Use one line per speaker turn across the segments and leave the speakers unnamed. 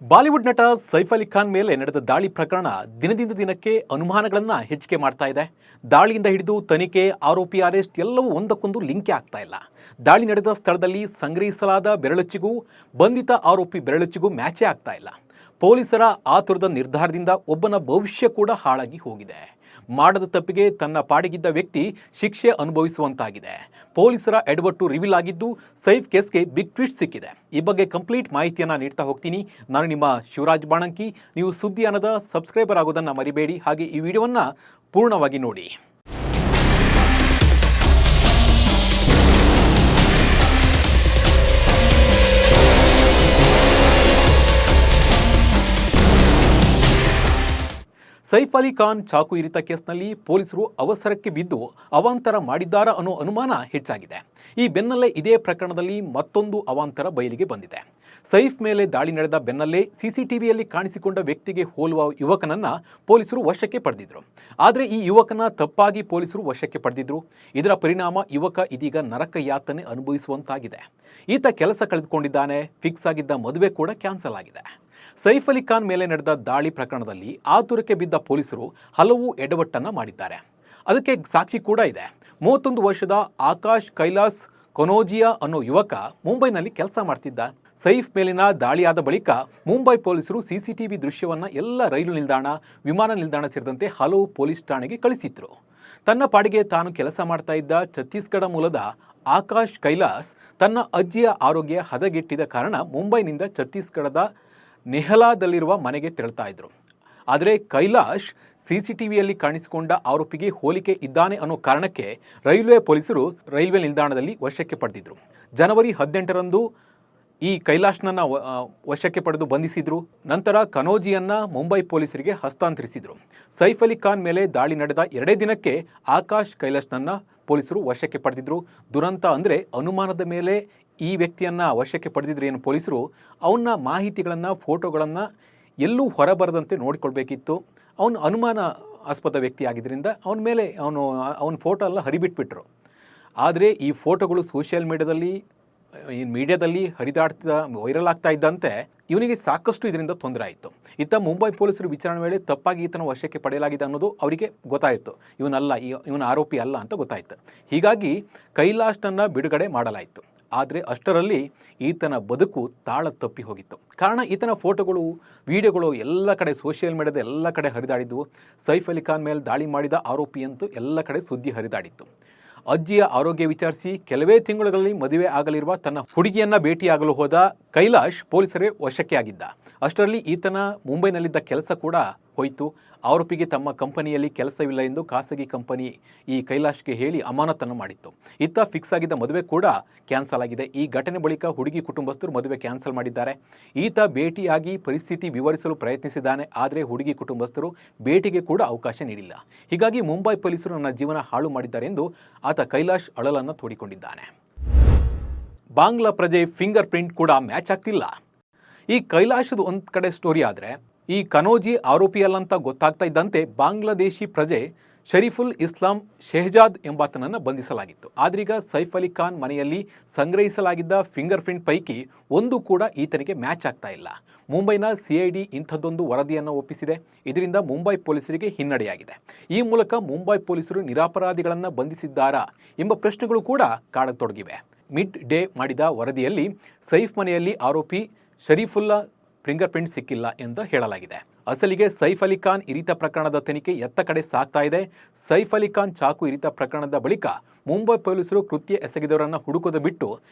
Bollywood ನಟ ಸೈಫ್ ಅಲಿ ಖಾನ್ ಮೇಲೆ ನಡೆದ ದಾಳಿ ಪ್ರಕರಣ ದಿನದಿಂದ ದಿನಕ್ಕೆ ಅನುಮಾನಗಳನ್ನು ಹೆಚ್ಚಿಗೆ ಮಾಡ್ತಾ ಇದೆ. ದಾಳಿಯಿಂದ ಹಿಡಿದು ತನಿಖೆ, ಆರೋಪಿ ಅರೆಸ್ಟ್ ಎಲ್ಲವೂ ಒಂದಕ್ಕೊಂದು ಲಿಂಕೇ ಆಗ್ತಾ ಇಲ್ಲ. ದಾಳಿ ನಡೆದ ಸ್ಥಳದಲ್ಲಿ ಸಂಗ್ರಹಿಸಲಾದ ಬೆರಳಚ್ಚಿಗೂ ಬಂಧಿತ ಆರೋಪಿ ಬೆರಳಚ್ಚಿಗೂ ಮ್ಯಾಚೇ ಆಗ್ತಾ ಇಲ್ಲ. ಪೊಲೀಸರ ಆತುರದ ನಿರ್ಧಾರದಿಂದ ಒಬ್ಬನ ಭವಿಷ್ಯ ಕೂಡ ಹಾಳಾಗಿ ಹೋಗಿದೆ. ಮಾಡದ ತಪ್ಪಿಗೆ ತನ್ನ ಪಾಡಿಗಿದ್ದ ವ್ಯಕ್ತಿ ಶಿಕ್ಷೆ ಅನುಭವಿಸುವಂತಾಗಿದೆ. ಪೊಲೀಸರ ಎಡವಟ್ಟು ರಿವೀಲ್ ಆಗಿದ್ದು ಸೈಫ್ ಕೇಸ್ಗೆ ಬಿಗ್ ಟ್ವಿಸ್ಟ್ ಸಿಕ್ಕಿದೆ. ಈ ಬಗ್ಗೆ ಕಂಪ್ಲೀಟ್ ಮಾಹಿತಿಯನ್ನು ನೀಡ್ತಾ ಹೋಗ್ತೀನಿ. ನಾನು ನಿಮ್ಮ ಶಿವರಾಜ್ ಬಾಣಂಕಿ. ನೀವು ಸುದ್ದಿ ಅನ್ನದ ಸಬ್ಸ್ಕ್ರೈಬರ್ ಆಗೋದನ್ನು ಮರಿಬೇಡಿ. ಹಾಗೆ ಈ ವಿಡಿಯೋವನ್ನು ಪೂರ್ಣವಾಗಿ ನೋಡಿ. ಸೈಫ್ ಅಲಿ ಖಾನ್ ಚಾಕು ಇರಿತ ಕೇಸ್ನಲ್ಲಿ ಪೊಲೀಸರು ಅವಸರಕ್ಕೆ ಬಿದ್ದು ಅವಾಂತರ ಮಾಡಿದ್ದಾರಾ ಅನ್ನೋ ಅನುಮಾನ ಹೆಚ್ಚಾಗಿದೆ. ಈ ಬೆನ್ನಲ್ಲೇ ಇದೇ ಪ್ರಕರಣದಲ್ಲಿ ಮತ್ತೊಂದು ಅವಾಂತರ ಬಯಲಿಗೆ ಬಂದಿದೆ. ಸೈಫ್ ಮೇಲೆ ದಾಳಿ ನಡೆದ ಬೆನ್ನಲ್ಲೇ ಸಿಸಿಟಿವಿಯಲ್ಲಿ ಕಾಣಿಸಿಕೊಂಡ ವ್ಯಕ್ತಿಗೆ ಹೋಲುವ ಯುವಕನನ್ನ ಪೊಲೀಸರು ವಶಕ್ಕೆ ಪಡೆದಿದ್ರು. ಆದರೆ ಈ ಯುವಕನ ತಪ್ಪಾಗಿ ಪೊಲೀಸರು ವಶಕ್ಕೆ ಪಡೆದಿದ್ರು. ಇದರ ಪರಿಣಾಮ ಯುವಕ ಇದೀಗ ನರಕ ಯಾತನೆ ಅನುಭವಿಸುವಂತಾಗಿದೆ. ಈತ ಕೆಲಸ ಕಳೆದುಕೊಂಡಿದ್ದಾನೆ. ಫಿಕ್ಸ್ ಆಗಿದ್ದ ಮದುವೆ ಕೂಡ ಕ್ಯಾನ್ಸಲ್ ಆಗಿದೆ. ಸೈಫ್ ಅಲಿ ಖಾನ್ ಮೇಲೆ ನಡೆದ ದಾಳಿ ಪ್ರಕರಣದಲ್ಲಿ ಆತುರಕ್ಕೆ ಬಿದ್ದ ಪೊಲೀಸರು ಹಲವು ಎಡವಟ್ಟನ್ನು ಮಾಡಿದ್ದಾರೆ. ಅದಕ್ಕೆ ಸಾಕ್ಷಿ ಕೂಡ ಇದೆ. 31 ವರ್ಷದ ಆಕಾಶ್ ಕೈಲಾಸ್ ಕೊನೋಜಿಯಾ ಅನ್ನೋ ಯುವಕ ಮುಂಬೈನಲ್ಲಿ ಕೆಲಸ ಮಾಡ್ತಿದ್ದ. ಸೈಫ್ ಮೇಲಿನ ದಾಳಿಯಾದ ಬಳಿಕ ಮುಂಬೈ ಪೊಲೀಸರು ಸಿಸಿಟಿವಿ ದೃಶ್ಯವನ್ನು ಎಲ್ಲ ರೈಲು ನಿಲ್ದಾಣ, ವಿಮಾನ ನಿಲ್ದಾಣ ಸೇರಿದಂತೆ ಹಲವು ಪೊಲೀಸ್ ಠಾಣೆಗೆ ಕಳಿಸಿದ್ರು. ತನ್ನ ಪಾಡಿಗೆ ತಾನು ಕೆಲಸ ಮಾಡ್ತಾ ಇದ್ದ ಛತ್ತೀಸ್ಗಢ ಮೂಲದ ಆಕಾಶ್ ಕೈಲಾಸ್ ತನ್ನ ಅಜ್ಜಿಯ ಆರೋಗ್ಯ ಹದಗೆಟ್ಟಿದ ಕಾರಣ ಮುಂಬೈನಿಂದ ಛತ್ತೀಸ್ಗಢದ ನೆಹಲಾದಲ್ಲಿರುವ ಮನೆಗೆ ತೆರಳ್ತಾ ಇದ್ರು. ಆದರೆ ಕೈಲಾಶ್ ಸಿಸಿಟಿವಿಯಲ್ಲಿ ಕಾಣಿಸಿಕೊಂಡ ಆರೋಪಿಗೆ ಹೋಲಿಕೆ ಇದ್ದಾನೆ ಅನ್ನೋ ಕಾರಣಕ್ಕೆ ರೈಲ್ವೆ ಪೊಲೀಸರು ರೈಲ್ವೆ ನಿಲ್ದಾಣದಲ್ಲಿ ವಶಕ್ಕೆ ಪಡೆದಿದ್ರು. ಜನವರಿ 18ರಂದು ಈ ಕೈಲಾಶ್ನನ್ನ ವಶಕ್ಕೆ ಪಡೆದು ಬಂಧಿಸಿದ್ರು. ನಂತರ ಕನೋಜಿಯನ್ನ ಮುಂಬೈ ಪೊಲೀಸರಿಗೆ ಹಸ್ತಾಂತರಿಸಿದ್ರು. ಸೈಫ್ ಅಲಿ ಖಾನ್ ಮೇಲೆ ದಾಳಿ ನಡೆದ 2 ದಿನಕ್ಕೆ ಆಕಾಶ್ ಕೈಲಾಶ್ನನ್ನ ಪೊಲೀಸರು ವಶಕ್ಕೆ ಪಡೆದಿದ್ರು. ದುರಂತ ಅಂದರೆ ಅನುಮಾನದ ಮೇಲೆ ಈ ವ್ಯಕ್ತಿಯನ್ನು ವಶಕ್ಕೆ ಪಡೆದಿದ್ರು ಏನು ಪೊಲೀಸರು, ಅವನ ಮಾಹಿತಿಗಳನ್ನು, ಫೋಟೋಗಳನ್ನು ಎಲ್ಲೂ ಹೊರಬರದಂತೆ ನೋಡಿಕೊಳ್ಬೇಕಿತ್ತು. ಅವನು ಅನುಮಾನಾಸ್ಪದ ವ್ಯಕ್ತಿ ಆಗಿದ್ದರಿಂದ ಅವನ ಮೇಲೆ ಅವನ ಫೋಟೋ ಎಲ್ಲ ಹರಿಬಿಟ್ಬಿಟ್ರು. ಆದರೆ ಈ ಫೋಟೋಗಳು ಸೋಷಿಯಲ್ ಮೀಡಿಯಾದಲ್ಲಿ ವೈರಲ್ ಆಗ್ತಾ ಇದ್ದಂತೆ ಇವನಿಗೆ ಸಾಕಷ್ಟು ಇದರಿಂದ ತೊಂದರೆ ಆಯಿತು. ಇತ್ತ ಮುಂಬೈ ಪೊಲೀಸರು ವಿಚಾರಣೆ ವೇಳೆ ತಪ್ಪಾಗಿ ಈತನ ವಶಕ್ಕೆ ಪಡೆಯಲಾಗಿದೆ ಅನ್ನೋದು ಅವರಿಗೆ ಗೊತ್ತಾಯಿತು. ಇವನ ಆರೋಪಿ ಅಲ್ಲ ಅಂತ ಗೊತ್ತಾಯಿತು. ಹೀಗಾಗಿ ಕೈಲಾಶ್ನನ್ನು ಬಿಡುಗಡೆ ಮಾಡಲಾಯಿತು. ಆದರೆ ಅಷ್ಟರಲ್ಲಿ ಈತನ ಬದುಕು ತಾಳ ತಪ್ಪಿ ಹೋಗಿತ್ತು. ಕಾರಣ ಈತನ ಫೋಟೋಗಳು, ವಿಡಿಯೋಗಳು ಎಲ್ಲ ಕಡೆ ಸೋಷಿಯಲ್ ಮೀಡಿಯಾದ ಎಲ್ಲ ಕಡೆ ಹರಿದಾಡಿದ್ವು. ಸೈಫ್ ಅಲಿ ಖಾನ್ ಮೇಲೆ ದಾಳಿ ಮಾಡಿದ ಆರೋಪಿ ಅಂತೂ ಎಲ್ಲ ಕಡೆ ಸುದ್ದಿ ಹರಿದಾಡಿತ್ತು. ಅಜ್ಜಿಯ ಆರೋಗ್ಯ ವಿಚಾರಿಸಿ ಕೆಲವೇ ತಿಂಗಳುಗಳಲ್ಲಿ ಮದುವೆ ಆಗಲಿರುವ ತನ್ನ ಹುಡುಗಿಯನ್ನ ಭೇಟಿಯಾಗಲು ಹೋದ ಕೈಲಾಶ್ ಪೊಲೀಸರೇ ವಶಕ್ಕೆ ಆಗಿದ್ದ. ಅಷ್ಟರಲ್ಲಿ ಈತನ ಮುಂಬೈನಲ್ಲಿದ್ದ ಕೆಲಸ ಕೂಡ ಹೋಯಿತು. ಆರೋಪಿಗೆ ತಮ್ಮ ಕಂಪನಿಯಲ್ಲಿ ಕೆಲಸವಿಲ್ಲ ಎಂದು ಖಾಸಗಿ ಕಂಪನಿ ಈ ಕೈಲಾಶ್ಗೆ ಹೇಳಿ ಅಮಾನತನ್ನು ಮಾಡಿತ್ತು. ಇತ್ತ ಫಿಕ್ಸ್ ಆಗಿದ್ದ ಮದುವೆ ಕೂಡ ಕ್ಯಾನ್ಸಲ್ ಆಗಿದೆ. ಈ ಘಟನೆ ಬಳಿಕ ಹುಡುಗಿ ಕುಟುಂಬಸ್ಥರು ಮದುವೆ ಕ್ಯಾನ್ಸಲ್ ಮಾಡಿದ್ದಾರೆ. ಈತ ಭೇಟಿಯಾಗಿ ಪರಿಸ್ಥಿತಿ ವಿವರಿಸಲು ಪ್ರಯತ್ನಿಸಿದ್ದಾನೆ. ಆದರೆ ಹುಡುಗಿ ಕುಟುಂಬಸ್ಥರು ಭೇಟಿಗೆ ಕೂಡ ಅವಕಾಶ ನೀಡಿಲ್ಲ. ಹೀಗಾಗಿ ಮುಂಬೈ ಪೊಲೀಸರು ನನ್ನ ಜೀವನ ಹಾಳು ಮಾಡಿದ್ದಾರೆ ಎಂದು ಆತ ಕೈಲಾಶ್ ಅಳಲನ್ನು ತೋಡಿಕೊಂಡಿದ್ದಾನೆ. ಬಾಂಗ್ಲಾ ಪ್ರಜೆ ಫಿಂಗರ್ ಪ್ರಿಂಟ್ ಕೂಡ ಮ್ಯಾಚ್ ಆಗ್ತಿಲ್ಲ. ಈ ಕೈಲಾಶದ ಒಂದು ಕಡೆ ಸ್ಟೋರಿ ಆದರೆ, ಈ ಕನೋಜಿ ಆರೋಪಿಯಲ್ಲಂತ ಗೊತ್ತಾಗ್ತಾ ಇದ್ದಂತೆ ಬಾಂಗ್ಲಾದೇಶಿ ಪ್ರಜೆ ಶರೀಫುಲ್ ಇಸ್ಲಾಂ ಶೆಹಜಾದ್ ಎಂಬಾತನನ್ನು ಬಂಧಿಸಲಾಗಿತ್ತು. ಆದ್ರೀಗ ಸೈಫ್ ಅಲಿ ಖಾನ್ ಮನೆಯಲ್ಲಿ ಸಂಗ್ರಹಿಸಲಾಗಿದ್ದ ಫಿಂಗರ್ ಪ್ರಿಂಟ್ ಪೈಕಿ ಒಂದು ಕೂಡ ಈತನಿಗೆ ಮ್ಯಾಚ್ ಆಗ್ತಾ ಇಲ್ಲ. ಮುಂಬೈನ ಸಿಐಡಿ ಇಂಥದ್ದೊಂದು ವರದಿಯನ್ನು ಒಪ್ಪಿಸಿದೆ. ಇದರಿಂದ ಮುಂಬೈ ಪೊಲೀಸರಿಗೆ ಹಿನ್ನಡೆಯಾಗಿದೆ. ಈ ಮೂಲಕ ಮುಂಬೈ ಪೊಲೀಸರು ನಿರಪರಾಧಿಗಳನ್ನು ಬಂಧಿಸಿದ್ದಾರಾ ಎಂಬ ಪ್ರಶ್ನೆಗಳು ಕೂಡ ಕಾಡತೊಡಗಿವೆ. ಮಿಡ್ ಡೇ ಮಾಡಿದ ವರದಿಯಲ್ಲಿ ಸೈಫ್ ಮನೆಯಲ್ಲಿ ಆರೋಪಿ ಶರೀಫುಲ್ಲಾ ಫಿಂಗರ್ ಪ್ರಿಂಟ್ ಸಿಕ್ಕಿಲ್ಲ ಎಂದು ಹೇಳಲಾಗಿದೆ. ಅಸಲಿಗೆ ಸೈಫ್ ಅಲಿ ಖಾನ್ ಇರಿತ ಪ್ರಕರಣದ ತನಿಖೆ ಎತ್ತ ಕಡೆ ಸಾಗ್ತಾ ಇದೆ. ಸೈಫ್ ಅಲಿ ಖಾನ್ ಚಾಕು ಇರಿತ ಪ್ರಕರಣದ ಬಳಿಕ ಮುಂಬೈ ಪೊಲೀಸರು ಕೃತ್ಯ ಎಸಗಿದವರನ್ನು ಹುಡುಕೋದು ಬಿಟ್ಟು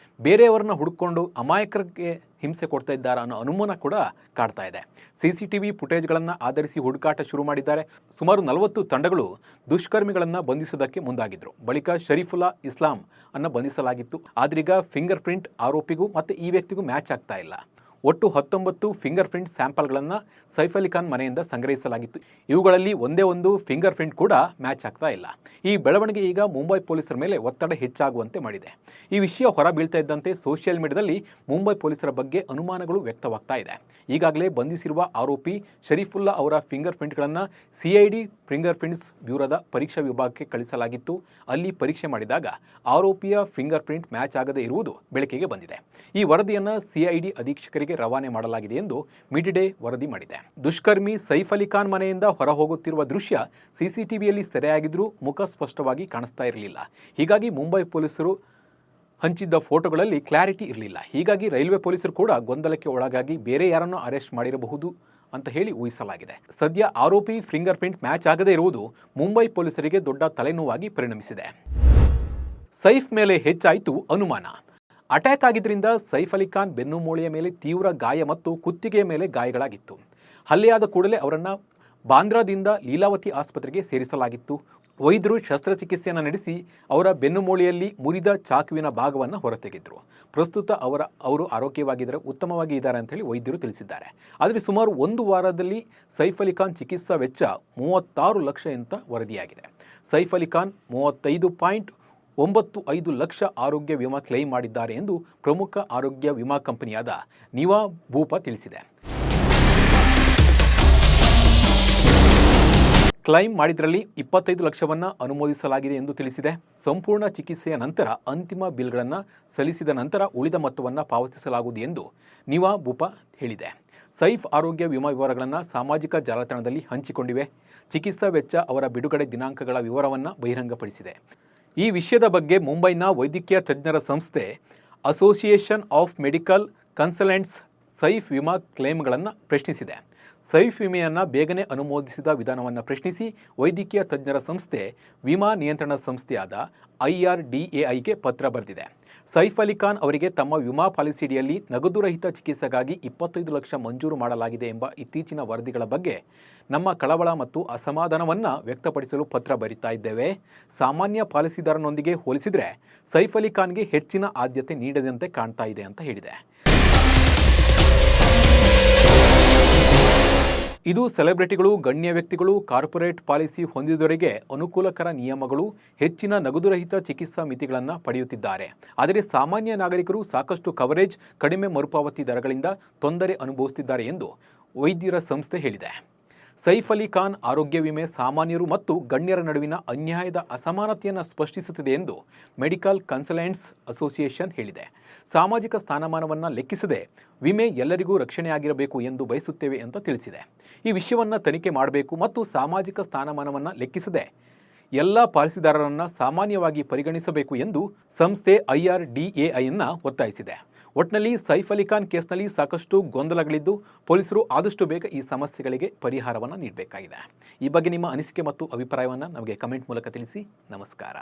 ಬೇರೆಯವರನ್ನ ಹುಡುಕೊಂಡು ಅಮಾಯಕರಿಗೆ ಹಿಂಸೆ ಕೊಡ್ತಾ ಇದ್ದಾರೆ ಅನ್ನೋ ಅನುಮಾನ ಕೂಡ ಕಾಡ್ತಾ ಇದೆ. ಸಿಸಿಟಿವಿ ಫುಟೇಜ್ಗಳನ್ನು ಆಧರಿಸಿ ಹುಡುಕಾಟ ಶುರು ಮಾಡಿದ್ದಾರೆ. ಸುಮಾರು 40 ತಂಡಗಳು ದುಷ್ಕರ್ಮಿಗಳನ್ನು ಬಂಧಿಸುವುದಕ್ಕೆ ಮುಂದಾಗಿದ್ರು. ಬಳಿಕ ಶರೀಫುಲ್ಲಾ ಇಸ್ಲಾಂ ಅನ್ನು ಬಂಧಿಸಲಾಗಿತ್ತು. ಆದ್ರೀಗ ಫಿಂಗರ್ ಪ್ರಿಂಟ್ ಆರೋಪಿಗೂ ಮತ್ತು ಈ ವ್ಯಕ್ತಿಗೂ ಮ್ಯಾಚ್ ಆಗ್ತಾ ಇಲ್ಲ. ಒಟ್ಟು 19 ಫಿಂಗರ್ ಪ್ರಿಂಟ್ ಸ್ಯಾಂಪಲ್ಗಳನ್ನು ಸೈಫ್ ಅಲಿ ಖಾನ್ ಮನೆಯಿಂದ ಸಂಗ್ರಹಿಸಲಾಗಿತ್ತು. ಇವುಗಳಲ್ಲಿ ಒಂದೇ ಒಂದು ಫಿಂಗರ್ ಪ್ರಿಂಟ್ ಕೂಡ ಮ್ಯಾಚ್ ಆಗ್ತಾ ಇಲ್ಲ. ಈ ಬೆಳವಣಿಗೆ ಈಗ ಮುಂಬೈ ಪೊಲೀಸರ ಮೇಲೆ ಒತ್ತಡ ಹೆಚ್ಚಾಗುವಂತೆ ಮಾಡಿದೆ. ಈ ವಿಷಯ ಹೊರ ಬೀಳ್ತಾ ಇದ್ದಂತೆ ಸೋಷಿಯಲ್ ಮೀಡಿಯಾದಲ್ಲಿ ಮುಂಬೈ ಪೊಲೀಸರ ಬಗ್ಗೆ ಅನುಮಾನಗಳು ವ್ಯಕ್ತವಾಗ್ತಾ ಇದೆ. ಈಗಾಗಲೇ ಬಂಧಿಸಿರುವ ಆರೋಪಿ ಶರೀಫುಲ್ಲಾ ಅವರ ಫಿಂಗರ್ ಪ್ರಿಂಟ್ಗಳನ್ನು ಸಿಐಡಿ ಫಿಂಗರ್ ಪ್ರಿಂಟ್ಸ್ ಬ್ಯೂರೋದ ಪರೀಕ್ಷಾ ವಿಭಾಗಕ್ಕೆ ಕಳಿಸಲಾಗಿತ್ತು. ಅಲ್ಲಿ ಪರೀಕ್ಷೆ ಮಾಡಿದಾಗ ಆರೋಪಿಯ ಫಿಂಗರ್ ಪ್ರಿಂಟ್ ಮ್ಯಾಚ್ ಆಗದೇ ಇರುವುದು ಬೆಳಕಿಗೆ ಬಂದಿದೆ. ಈ ವರದಿಯನ್ನು ಸಿಐಡಿ ಅಧೀಕ್ಷಕರಿಗೆ ರವಾನೆ ಮಾಡಲಾಗಿದೆ ಎಂದು ಮಿಡ್ ಡೇ ವರದಿ ಮಾಡಿದೆ. ದುಷ್ಕರ್ಮಿ ಸೈಫ್ ಅಲಿ ಖಾನ್ ಮನೆಯಿಂದ ಹೊರ ಹೋಗುತ್ತಿರುವ ದೃಶ್ಯ ಸಿಸಿಟಿವಿಯಲ್ಲಿ ಸೆರೆಯಾಗಿದ್ರೂ ಮುಖ ಸ್ಪಷ್ಟವಾಗಿ ಕಾಣಿಸ್ತಾ ಇರಲಿಲ್ಲ. ಹೀಗಾಗಿ ಮುಂಬೈ ಪೊಲೀಸರು ಹಂಚಿದ್ದ ಫೋಟೋಗಳಲ್ಲಿ ಕ್ಲಾರಿಟಿ ಇರಲಿಲ್ಲ. ಹೀಗಾಗಿ ರೈಲ್ವೆ ಪೊಲೀಸರು ಕೂಡ ಗೊಂದಲಕ್ಕೆ ಒಳಗಾಗಿ ಬೇರೆ ಯಾರನ್ನೋ ಅರೆಸ್ಟ್ ಮಾಡಿರಬಹುದು ಅಂತ ಹೇಳಿ ಊಹಿಸಲಾಗಿದೆ. ಸದ್ಯ ಆರೋಪಿ ಫಿಂಗರ್ ಪ್ರಿಂಟ್ ಮ್ಯಾಚ್ ಆಗದೇ ಇರುವುದು ಮುಂಬೈ ಪೊಲೀಸರಿಗೆ ದೊಡ್ಡ ತಲೆನೋವಾಗಿ ಪರಿಣಮಿಸಿದೆ. ಸೈಫ್ ಮೇಲೆ ಹೆಚ್ಚಾಯಿತು ಅನುಮಾನ. ಅಟ್ಯಾಕ್ ಆಗಿದ್ದರಿಂದ ಸೈಫ್ ಅಲಿ ಖಾನ್ ಬೆನ್ನು ಮೂಳೆಯ ಮೇಲೆ ತೀವ್ರ ಗಾಯ ಮತ್ತು ಕುತ್ತಿಗೆಯ ಮೇಲೆ ಗಾಯಗಳಾಗಿತ್ತು. ಹಲ್ಲೆಯಾದ ಕೂಡಲೇ ಅವರನ್ನು ಬಾಂದ್ರಾದಿಂದ ಲೀಲಾವತಿ ಆಸ್ಪತ್ರೆಗೆ ಸೇರಿಸಲಾಗಿತ್ತು. ವೈದ್ಯರು ಶಸ್ತ್ರಚಿಕಿತ್ಸೆಯನ್ನು ನಡೆಸಿ ಅವರ ಬೆನ್ನುಮೂಳೆಯಲ್ಲಿ ಮುರಿದ ಚಾಕುವಿನ ಭಾಗವನ್ನು ಹೊರತೆಗೆದರು. ಪ್ರಸ್ತುತ ಅವರು ಆರೋಗ್ಯವಾಗಿದ್ದರೆ ಉತ್ತಮವಾಗಿ ಇದ್ದಾರೆ ಅಂತ ಹೇಳಿ ವೈದ್ಯರು ತಿಳಿಸಿದ್ದಾರೆ. ಆದರೆ ಸುಮಾರು 1 ವಾರದಲ್ಲಿ ಸೈಫ್ ಅಲಿ ಖಾನ್ ಚಿಕಿತ್ಸಾ ವೆಚ್ಚ 36 ಲಕ್ಷ ಅಂತ ವರದಿಯಾಗಿದೆ. ಸೈಫ್ ಅಲಿ ಖಾನ್ 35.95 ಲಕ್ಷ ಆರೋಗ್ಯ ವಿಮಾ ಕ್ಲೈಮ್ ಮಾಡಿದ್ದಾರೆ ಎಂದು ಪ್ರಮುಖ ಆರೋಗ್ಯ ವಿಮಾ ಕಂಪನಿಯಾದ ನಿವಾ ಬೂಪಾ ತಿಳಿಸಿದೆ. ಕ್ಲೈಮ್ ಮಾಡಿದ್ರಲ್ಲಿ 25 ಲಕ್ಷವನ್ನು ಅನುಮೋದಿಸಲಾಗಿದೆ ಎಂದು ತಿಳಿಸಿದೆ. ಸಂಪೂರ್ಣ ಚಿಕಿತ್ಸೆಯ ನಂತರ ಅಂತಿಮ ಬಿಲ್ಗಳನ್ನು ಸಲ್ಲಿಸಿದ ನಂತರ ಉಳಿದ ಮೊತ್ತವನ್ನು ಪಾವತಿಸಲಾಗುವುದು ಎಂದು ನಿವಾ ಬೂಪಾ ಹೇಳಿದೆ. ಸೈಫ್ ಆರೋಗ್ಯ ವಿಮಾ ವಿವರಗಳನ್ನು ಸಾಮಾಜಿಕ ಜಾಲತಾಣದಲ್ಲಿ ಹಂಚಿಕೊಂಡಿವೆ. ಚಿಕಿತ್ಸಾ ವೆಚ್ಚ, ಅವರ ಬಿಡುಗಡೆ ದಿನಾಂಕಗಳ ವಿವರವನ್ನು ಬಹಿರಂಗಪಡಿಸಿದೆ. ಈ ವಿಷಯದ ಬಗ್ಗೆ ಮುಂಬೈನ ವೈದ್ಯಕೀಯ ತಜ್ಞರ ಸಂಸ್ಥೆ association of medical consultants Saif ವಿಮಾ ಕ್ಲೇಮ್ಗಳನ್ನು ಪ್ರಶ್ನಿಸಿದೆ. ಸೈಫ್ ವಿಮೆಯನ್ನು ಬೇಗನೆ ಅನುಮೋದಿಸಿದ ವಿಧಾನವನ್ನು ಪ್ರಶ್ನಿಸಿ ವೈದ್ಯಕೀಯ ತಜ್ಞರ ಸಂಸ್ಥೆ ವಿಮಾ ನಿಯಂತ್ರಣ ಸಂಸ್ಥೆಯಾದ IRDAIಗೆ ಪತ್ರ ಬರೆದಿದೆ. ಸೈಫ್ ಅಲಿ ಖಾನ್ ಅವರಿಗೆ ತಮ್ಮ ವಿಮಾ ಪಾಲಿಸಿಡಿಯಲ್ಲಿ ನಗದುರಹಿತ ಚಿಕಿತ್ಸೆಗಾಗಿ 25 ಲಕ್ಷ ಮಂಜೂರು ಮಾಡಲಾಗಿದೆ ಎಂಬ ಇತ್ತೀಚಿನ ವರದಿಗಳ ಬಗ್ಗೆ ನಮ್ಮ ಕಳವಳ ಮತ್ತು ಅಸಮಾಧಾನವನ್ನು ವ್ಯಕ್ತಪಡಿಸಲು ಪತ್ರ ಬರೀತಾ ಇದ್ದೇವೆ. ಸಾಮಾನ್ಯ ಪಾಲಿಸಿದಾರನೊಂದಿಗೆ ಹೋಲಿಸಿದರೆ ಸೈಫ್ ಅಲಿ ಖಾನ್ಗೆ ಹೆಚ್ಚಿನ ಆದ್ಯತೆ ನೀಡದಂತೆ ಕಾಣ್ತಾ ಇದೆ ಅಂತ ಹೇಳಿದೆ. ಇದು ಸೆಲೆಬ್ರಿಟಿಗಳು, ಗಣ್ಯ ವ್ಯಕ್ತಿಗಳು, ಕಾರ್ಪೊರೇಟ್ ಪಾಲಿಸಿ ಹೊಂದಿದವರಿಗೆ ಅನುಕೂಲಕರ ನಿಯಮಗಳು, ಹೆಚ್ಚಿನ ನಗದುರಹಿತ ಚಿಕಿತ್ಸಾ ಮಿತಿಗಳನ್ನು ಪಡೆಯುತ್ತಿದ್ದಾರೆ. ಆದರೆ ಸಾಮಾನ್ಯ ನಾಗರಿಕರು ಸಾಕಷ್ಟು ಕವರೇಜ್, ಕಡಿಮೆ ಮರುಪಾವತಿ ದರಗಳಿಂದ ತೊಂದರೆ ಅನುಭವಿಸುತ್ತಿದ್ದಾರೆ ಎಂದು ವೈದ್ಯರ ಸಂಸ್ಥೆ ಹೇಳಿದೆ. ಸೈಫ್ ಅಲಿ ಖಾನ್ ಆರೋಗ್ಯ ವಿಮೆ ಸಾಮಾನ್ಯರು ಮತ್ತು ಗಣ್ಯರ ನಡುವಿನ ಅನ್ಯಾಯದ ಅಸಮಾನತೆಯನ್ನು ಸ್ಪಷ್ಟಿಸುತ್ತದೆ ಎಂದು ಮೆಡಿಕಲ್ ಕನ್ಸಲ್ಟೆಂಟ್ಸ್ ಅಸೋಸಿಯೇಷನ್ ಹೇಳಿದೆ. ಸಾಮಾಜಿಕ ಸ್ಥಾನಮಾನವನ್ನು ಲೆಕ್ಕಿಸದೆ ವಿಮೆ ಎಲ್ಲರಿಗೂ ರಕ್ಷಣೆಯಾಗಿರಬೇಕು ಎಂದು ಬಯಸುತ್ತೇವೆ ಅಂತ ತಿಳಿಸಿದೆ. ಈ ವಿಷಯವನ್ನು ತನಿಖೆ ಮಾಡಬೇಕು ಮತ್ತು ಸಾಮಾಜಿಕ ಸ್ಥಾನಮಾನವನ್ನು ಲೆಕ್ಕಿಸದೆ ಎಲ್ಲ ಪಾಲಿಸಿದಾರರನ್ನು ಸಾಮಾನ್ಯವಾಗಿ ಪರಿಗಣಿಸಬೇಕು ಎಂದು ಸಂಸ್ಥೆ IRDAIಯನ್ನು ಒತ್ತಾಯಿಸಿದೆ. ಒಟ್ಟಿನಲ್ಲಿ ಸೈಫ್ ಅಲಿ ಖಾನ್ ಕೇಸ್ನಲ್ಲಿ ಸಾಕಷ್ಟು ಗೊಂದಲಗಳಿದ್ದು ಪೊಲೀಸರು ಆದಷ್ಟು ಬೇಗ ಈ ಸಮಸ್ಯೆಗಳಿಗೆ ಪರಿಹಾರವನ್ನು ನೀಡಬೇಕಾಗಿದೆ. ಈ ಬಗ್ಗೆ ನಿಮ್ಮ ಅನಿಸಿಕೆ ಮತ್ತು ಅಭಿಪ್ರಾಯವನ್ನು ನಮಗೆ ಕಮೆಂಟ್ ಮೂಲಕ ತಿಳಿಸಿ. ನಮಸ್ಕಾರ.